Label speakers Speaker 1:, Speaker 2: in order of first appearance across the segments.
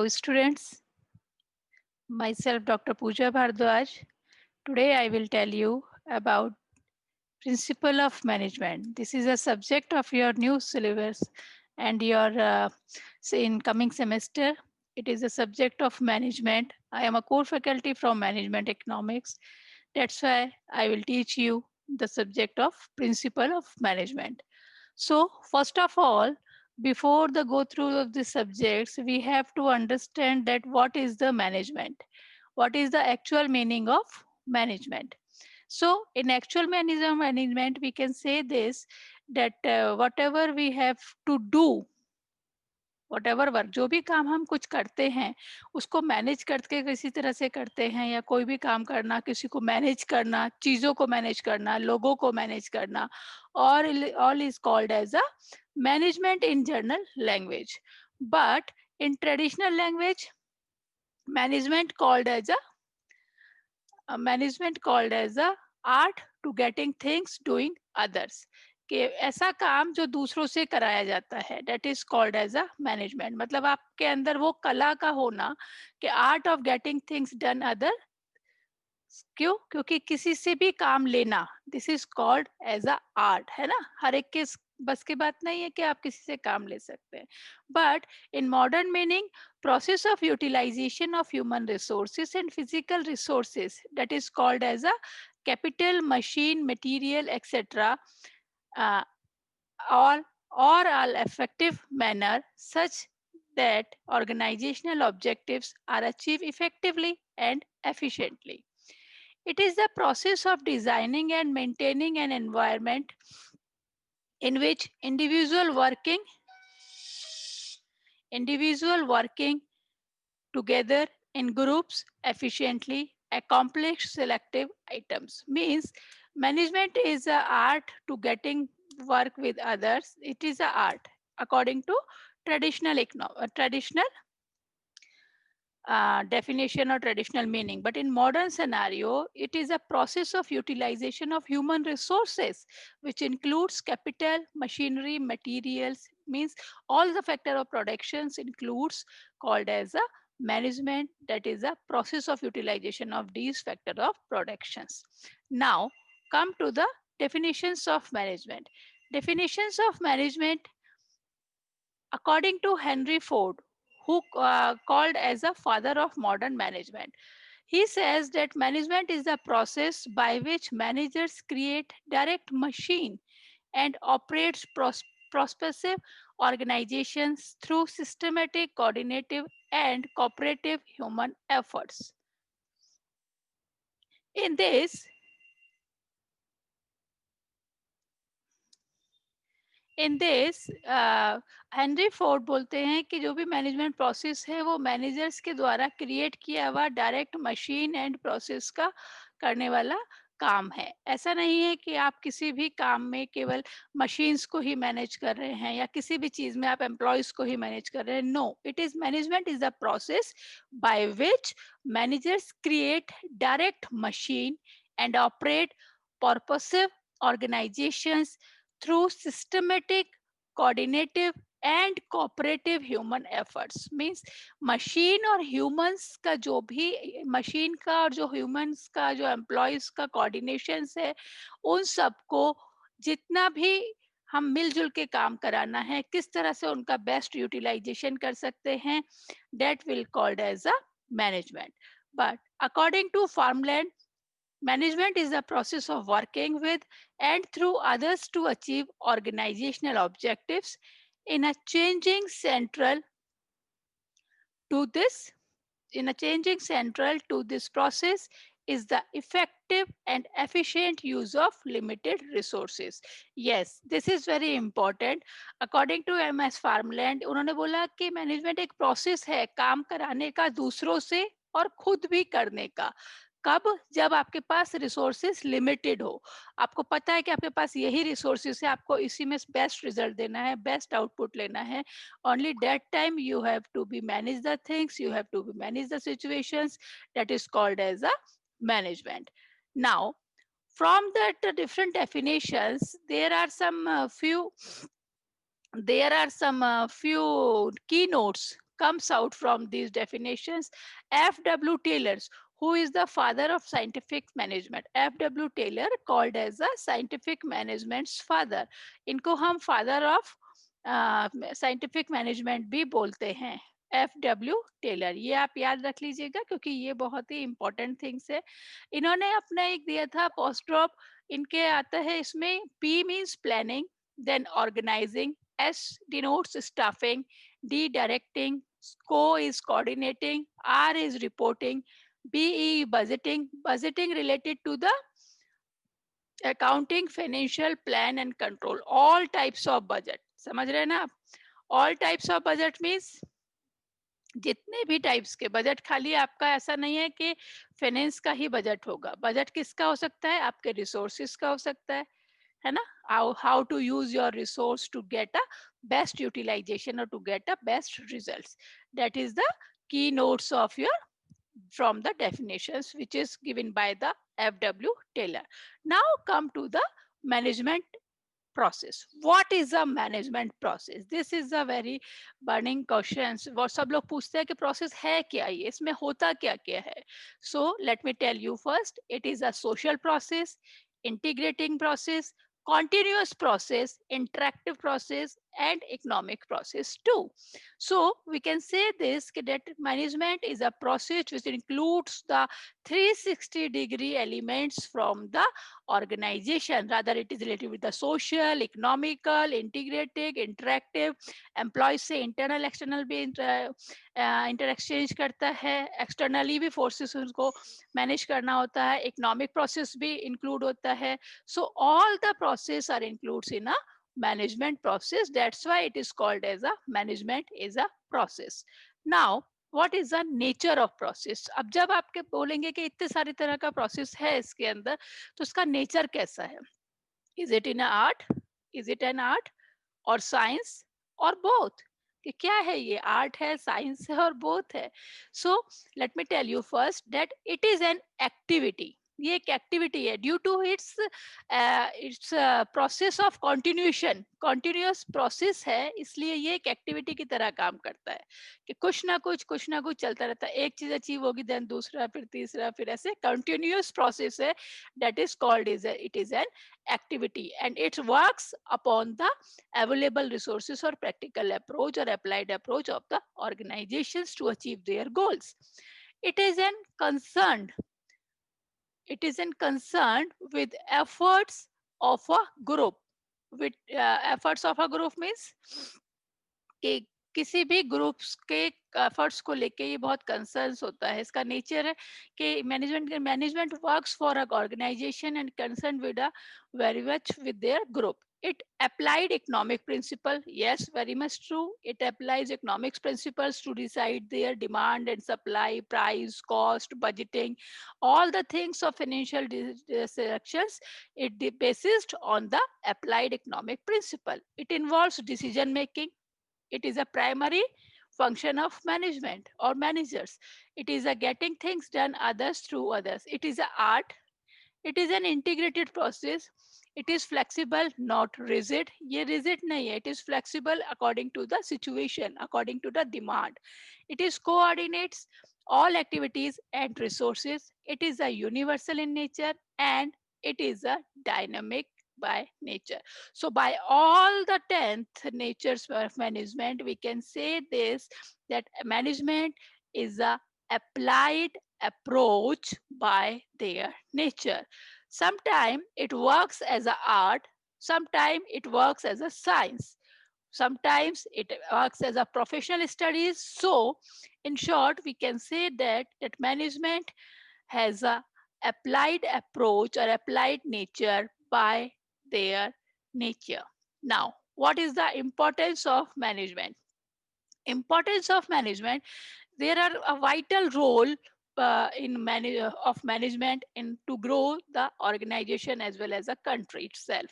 Speaker 1: students. Myself, Dr. Pooja Bhardwaj. Today, I will tell you about principle of management. This is a subject of your new syllabus and your say in coming semester. It is a subject of management. I am a core faculty from management economics. That's why I will teach you the subject of principle of management. So, first of all, before the go through of the subjects, we have to understand that what is the management? What is the actual meaning of management? So, in actual management, we can say this that whatever we have to do, whatever work जो भी काम हम कुछ करते हैं उसको manage करके किसी तरह से करते हैं या कोई भी काम करना किसी को मैनेज करना चीज़ों को मैनेज करना लोगों को मैनेज करना और all is called as a management in general language, but in traditional language management called as a art to getting things doing others, कि ऐसा काम जो दूसरों से कराया जाता है that is called as a management. मतलब आपके अंदर वो कला का होना कि art of getting things done other. क्यों? क्योंकि किसी से भी काम लेना this is called as a art, है ना. हर एक के बस की बात नहीं है कि आप किसी से काम ले सकते हैं. But in modern meaning process of utilization of human resources and physical resources that is called as a capital machine material etc, uh, all or all effective manner such that organizational objectives are achieved effectively and efficiently. It is the process of designing and maintaining an environment in which individual working together in groups efficiently accomplish selective items. Means management is a art to getting work with others. It is a art according to traditional definition or traditional meaning. But in modern scenario, it is a process of utilization of human resources, which includes capital, machinery, materials, means all the factor of productions includes called as a management. That is a process of utilization of these factor of productions. Now, come to the definitions of management. Definitions of management according to Henry Ford, who called as a father of modern management. He says that management is the process by which managers create direct machine and operates prospective organizations through systematic, coordinative, and cooperative human efforts. In this, in this Henry Ford बोलते हैं कि जो भी management process है वो managers के द्वारा create किया हुआ डायरेक्ट मशीन एंड प्रोसेस का करने वाला काम है. ऐसा नहीं है कि आप किसी भी काम में केवल मशीन्स को ही मैनेज कर रहे हैं या किसी भी चीज में आप एम्प्लॉयज को ही मैनेज कर रहे हैं. No, it is management is the process by which managers create direct machine and operate purposive organizations through systematic, coordinative and cooperative human efforts. Means machine और ह्यूमंस का जो भी मशीन का और जो ह्यूमंस का जो एम्प्लॉयज का कोऑर्डिनेशन है उन सबको जितना भी हम मिलजुल के काम कराना है किस तरह से उनका बेस्ट यूटिलाइजेशन कर सकते हैं that will called as a management. But according to Farmland, management is the process of working with and through others to achieve organizational objectives in a changing central to this in a changing central to this process is the effective and efficient use of limited resources. Yes, this is very important. According to MS Farmland, उन्होंने बोला कि management एक process है काम कराने का दूसरों से और खुद भी करने का. कब? जब आपके पास रिसोर्सेस लिमिटेड हो, आपको पता है कि आपके पास यही रिसोर्सेस है, आपको इसी में बेस्ट रिजल्ट देना है, बेस्ट आउटपुट लेना है. Only that time you have to be manage the things, you have to be manage the situations. That is called as a management. Now, from that different definitions, there are some few keynotes comes out from these definitions. F.W. Taylor, who is the father of scientific management. F.W. Taylor called as a scientific management's father. इनको हम father of scientific management भी बोलते हैं. F.W. Taylor, ये आप याद रख लीजिएगा क्योंकि ये बहुत ही इंपॉर्टेंट थिंग्स है. इन्होंने अपना एक दिया था पोस्ट ड्रॉप, इनके आता है इसमें P means planning, then organizing, S denotes staffing, D directing, CO is coordinating, R is reporting, BE budgeting, budgeting related to the accounting, financial plan and control, all types of budget. समझ रहे हैं ना आप? All types of budget means जितने भी types के budget, खाली आपका ऐसा नहीं है कि फाइनेंस का ही बजट होगा. बजट किसका हो सकता है? आपके रिसोर्सेस का हो सकता है ना? How to use your resource to get a best utilization और to get a best results. That is the key notes of your from the definitions which is given by the F.W. Taylor. Now come to the management process. What is a management process? This is a very burning questions. वो सब लोग पूछते हैं कि process है क्या, ये इसमें होता क्या क्या है. So let me tell you first. It is a social process, integrating process, continuous process, interactive process, and economic process too. So we can say this that management is a process which includes the 360-degree elements from the organization. Rather, it is related with the social, economical, integrated, interactive. Employees से internal, external भी inter करता है, externally भी forces उनको manage करना होता है, economic process भी include होता है. So all the process are included in a management process. That's why it is called as a management is a process. Now what is the nature of process? अब जब आपके बोलेंगे कि इतने सारी तरह का process है इसके अंदर, तो उसका nature कैसा है? Is it in a art? Is it an art or science or both? कि क्या है ये, आर्ट है, साइंस है और बोथ है. So let me tell you first that it is an activity. ये एक एक्टिविटी है due to its its process of continuation. Continuous process है, इसलिए ये एक एक्टिविटी की तरह काम करता है कि कुछ ना कुछ चलता रहता है. एक चीज अचीव होगी, देन दूसरा, फिर तीसरा, फिर ऐसे कंटिन्यूअस प्रोसेस है. That is called is it is N activity, and it works upon the available resources or practical approach or applied approach of the organizations to achieve their goals. It is in concerned. It is in concern with efforts of a group. With efforts of a group means कि किसी भी groups के efforts को लेके ये बहुत concerns होता है. इसका नेचर है कि management works for a organization and concern with a very much with their group. It applied economic principle. Yes, very much true. It applies economics principles to decide their demand and supply, price, cost, budgeting, all the things of financial selections. It based on the applied economic principle. It involves decision making. It is a primary function of management or managers. It is a getting things done others through others. It is a art. It is an integrated process. It is flexible, not rigid. ये rigid नहीं है. It is flexible according to the situation, according to the demand. It is coordinates all activities and resources. It is a universal in nature, and it is a dynamic by nature. So by all the 10th natures of management, we can say this, that management is a applied approach by their nature. Sometimes it works as an art, sometimes it works as a science, sometimes it works as a professional studies. So in short, we can say that management has a applied approach or applied nature by their nature. Now, what is the importance of management? Importance of management, there are a vital role of management in to grow the organization as well as the country itself.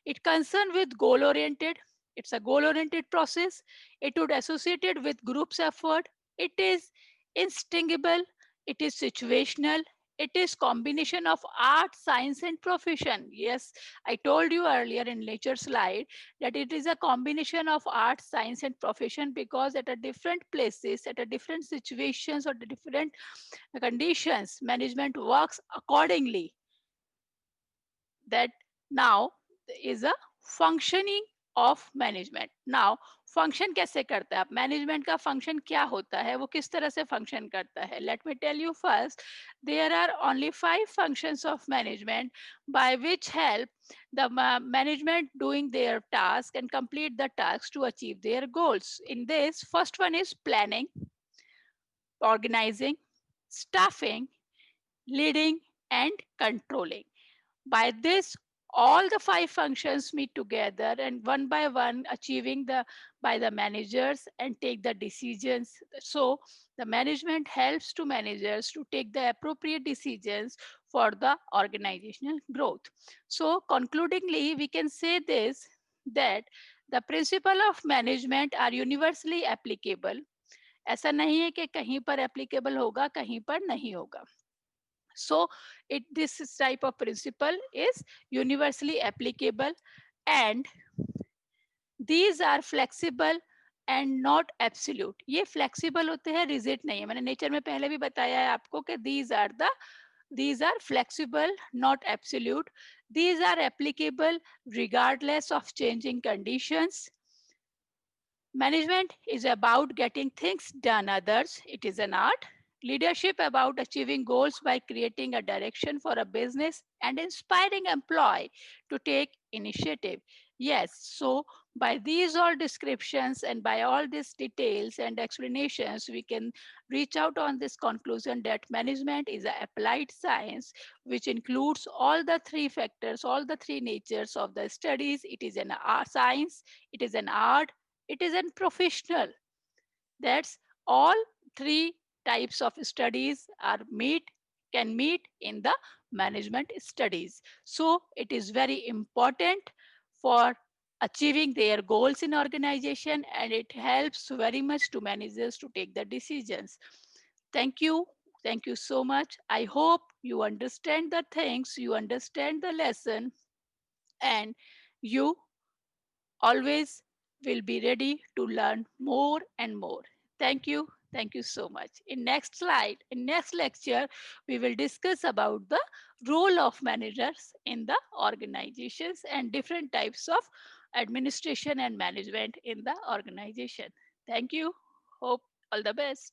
Speaker 1: It concerned with goal oriented. It's a goal oriented process. It would associated with groups effort. It is instinctable. It is situational. it is combination of art, science and profession. Yes, I told you earlier in lecture slide that it is a combination of art, science and profession, because at a different places, at a different situations or the different conditions, management works accordingly. That now is a functioning of management. Now function कैसे करता है, management का function क्या होता है, वो किस तरह से फंक्शन करता है. Let me tell you first. There are only 5 functions of management by which help the management doing their task and complete the tasks to achieve their goals. In this, first one is planning, organizing, staffing, leading and controlling. By this, all the 5 functions meet together and one by one achieving the by the managers and take the decisions. So the management helps to managers to take the appropriate decisions for the organizational growth. So concludingly, we can say this, that the principle of management are universally applicable. ऐसा नहीं है कि कहीं पर applicable होगा, कहीं पर नहीं होगा. So this type of principle is universally applicable, and these are flexible and not absolute. ये flexible होते हैं, rigid नहीं है. मैंने nature में पहले भी बताया है आपको कि these are flexible, not absolute. These are applicable regardless of changing conditions. Management is about getting things done others. It is an art. Leadership about achieving goals by creating a direction for a business and inspiring employee to take initiative. Yes, so by these all descriptions and by all these details and explanations, we can reach out on this conclusion that management is an applied science which includes all the 3 factors, all the 3 natures of the studies. It is an art science, it is an art, it is a professional. That's all 3 types of studies are can meet in the management studies. So it is very important for achieving their goals in organization, and it helps very much to managers to take the decisions. Thank you. Thank you so much. I hope you understand the things, you understand the lesson, and you always will be ready to learn more and more. Thank you. Thank you so much. In next slide, in next lecture, we will discuss about the role of managers in the organizations and different types of administration and management in the organization. Thank you. Hope all the best.